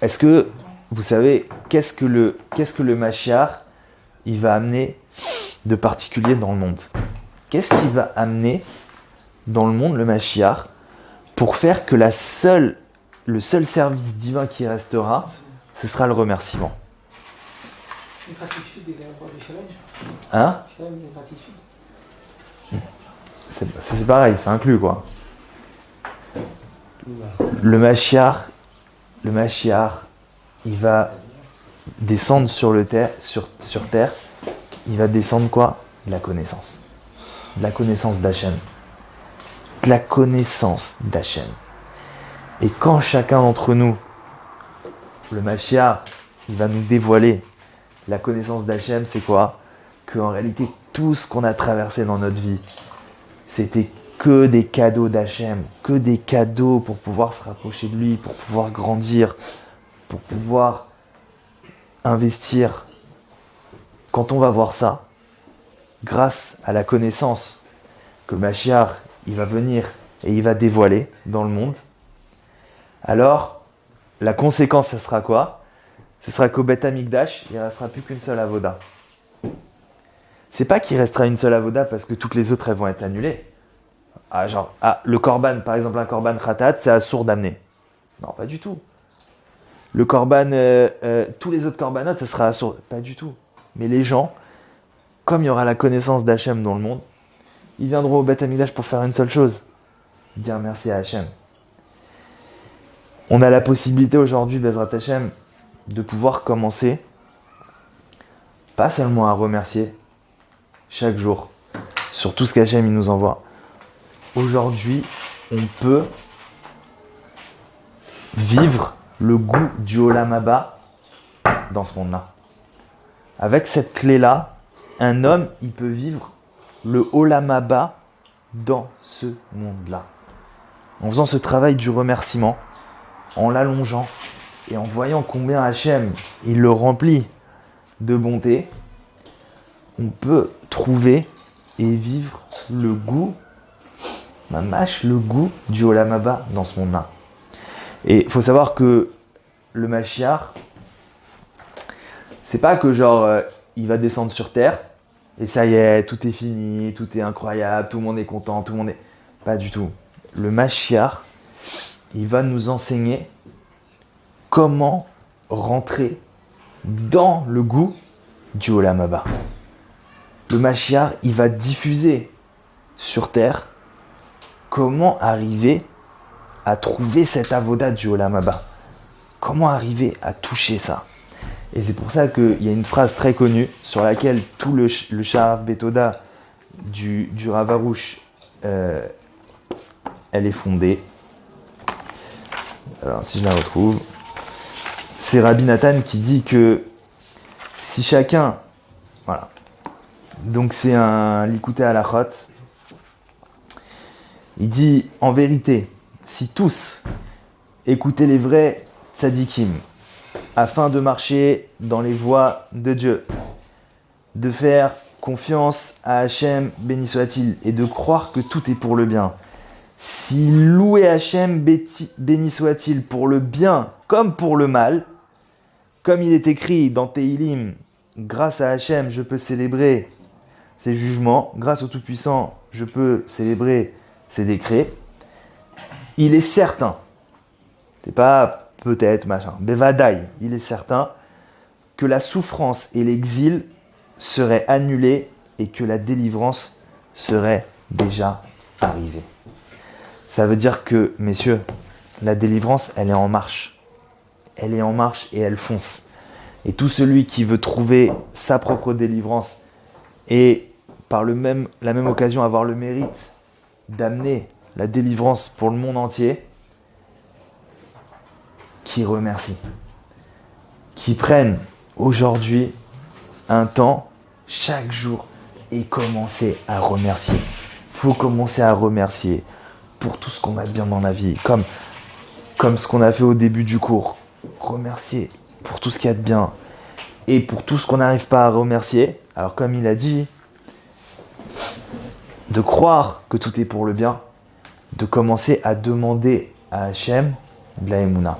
Est-ce que vous savez qu'est-ce que le Mashiach il va amener de particulier dans le monde? Qu'est-ce qu'il va amener dans le monde, le Mashiach, pour faire que le seul service divin qui restera, ce sera le remerciement? Une gratitude et d'avoir des challenges. Hein? Challenge et gratitude. C'est pareil, c'est inclus quoi. Le Mashiach, il va descendre sur terre, il va descendre quoi? De la connaissance. De la connaissance d'Hachem. De la connaissance d'Hachem. Et quand chacun d'entre nous, le Mashiach, il va nous dévoiler la connaissance d'Hachem, c'est quoi? Qu'en réalité, tout ce qu'on a traversé dans notre vie, c'était que des cadeaux d'Hachem, que des cadeaux pour pouvoir se rapprocher de lui, pour pouvoir grandir, pour pouvoir investir. Quand on va voir ça, grâce à la connaissance que Mashiach, il va venir et il va dévoiler dans le monde, alors la conséquence, ce sera quoi? Ce sera qu'au Beth Amikdash, il ne restera plus qu'une seule avoda. C'est pas qu'il restera une seule avoda parce que toutes les autres elles vont être annulées. Le korban, par exemple, un korban khatat, c'est assourd d'amener. Non, pas du tout. Le korban, tous les autres korbanot, ça sera assourd. Pas du tout. Mais les gens, comme il y aura la connaissance d'Hachem dans le monde, ils viendront au Beth Amikdash pour faire une seule chose, dire merci à Hachem. On a la possibilité aujourd'hui, Bezrat Hachem, de pouvoir commencer, pas seulement à remercier chaque jour, sur tout ce qu'Hachem il nous envoie. Aujourd'hui, on peut vivre le goût du Olam Haba dans ce monde-là. Avec cette clé-là, un homme, il peut vivre le Olam Haba dans ce monde-là. En faisant ce travail du remerciement, en l'allongeant et en voyant combien Hachem, il le remplit de bonté, on peut trouver et vivre le goût, le goût du Olam Haba dans ce monde-là. Et il faut savoir que le Mashiach, c'est pas que il va descendre sur terre et ça y est, tout est fini, tout est incroyable, tout le monde est content, tout le monde est... Pas du tout. Le Mashiach, il va nous enseigner comment rentrer dans le goût du Olam Haba. Le Mashiach, il va diffuser sur terre comment arriver à trouver cette avoda du Olam Haba. Comment arriver à toucher ça. Et c'est pour ça qu'il y a une phrase très connue sur laquelle tout le Sha'ar Betoda du Rav Arush, elle est fondée. Alors si je la retrouve, c'est Rabbi Nathan qui dit que si chacun, voilà, donc c'est un Likutei Halachot, il dit en vérité, si tous écoutaient les vrais tzadikim, afin de marcher dans les voies de Dieu, de faire confiance à Hachem, béni soit-il, et de croire que tout est pour le bien. Si louer Hachem, béni soit-il, pour le bien comme pour le mal, comme il est écrit dans Tehilim, grâce à Hachem, je peux célébrer ses jugements, grâce au Tout-Puissant, je peux célébrer ses décrets, il est certain, c'est pas peut-être, machin, Bevadaï, il est certain que la souffrance et l'exil seraient annulés et que la délivrance serait déjà arrivée. Ça veut dire que, messieurs, la délivrance, elle est en marche. Elle est en marche et elle fonce. Et tout celui qui veut trouver sa propre délivrance et par la même occasion avoir le mérite d'amener la délivrance pour le monde entier, qui remercie, qui prennent aujourd'hui un temps chaque jour et commencer à remercier. Il faut commencer à remercier pour tout ce qu'on a de bien dans la vie, comme ce qu'on a fait au début du cours. Remercier pour tout ce qu'il y a de bien et pour tout ce qu'on n'arrive pas à remercier. Alors comme il a dit, de croire que tout est pour le bien, de commencer à demander à Hachem de la Emouna.